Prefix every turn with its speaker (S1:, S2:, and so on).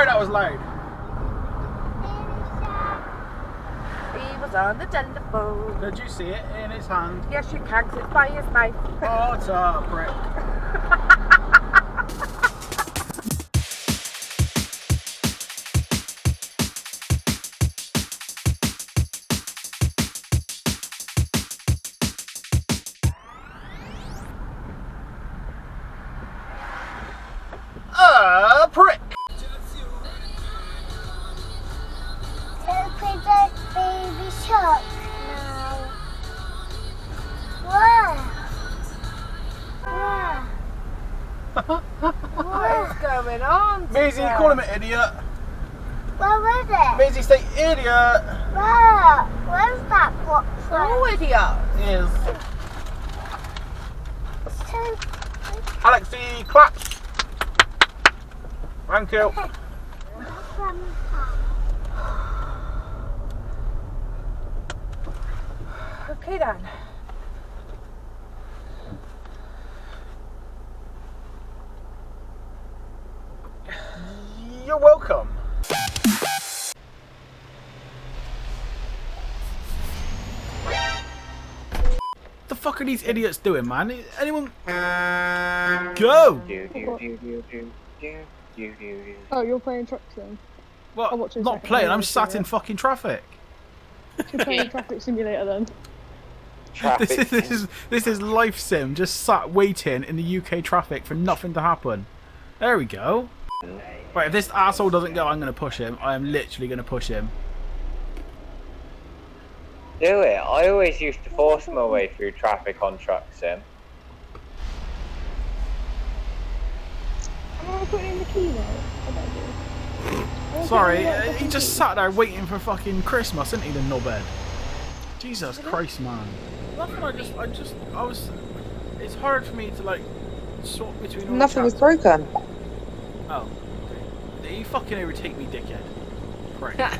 S1: Sorry, that was loud.
S2: He was on the telephone.
S1: Did you see it in his hand?
S2: Yes, you can, 'cause it's by his knife.
S1: Oh, it's a prick. Prick.
S3: So play that baby shark now. Wow. Wow.
S2: What is going on?
S1: Maisie,
S2: today?
S1: call him an idiot.
S3: Where was it?
S1: Maisie, say idiot.
S3: Where? Where's that box?
S2: Oh, idiot.
S1: Yes.
S3: So,
S1: Alexi, clap. Thank you.
S2: Okay then.
S1: You're welcome. The fuck are these idiots doing, man? Anyone? Go!
S4: Oh, you're playing truck sim?
S1: What?
S4: I'll watch in a
S1: Not
S4: second.
S1: playing,
S4: I'll
S1: I'm
S4: watch
S1: sat
S4: it.
S1: in fucking traffic.
S4: You're playing traffic simulator then?
S1: This is life sim, just sat waiting in the UK traffic for nothing to happen. There we go. Right, if this asshole doesn't go, I'm going to push him. I am literally going to push him.
S5: Do it. I always used to force my way through traffic on truck sim.
S4: Am I putting in the key now? I don't do.
S1: Sorry, he just sat there waiting for fucking Christmas, isn't he, the knobhead? Jesus Christ, man. Nothing, I was... It's hard for me to, like, swap between all
S6: Nothing
S1: the
S6: was
S1: chapters.
S6: broken.
S1: Oh, okay. You fucking overtake me, dickhead. Right.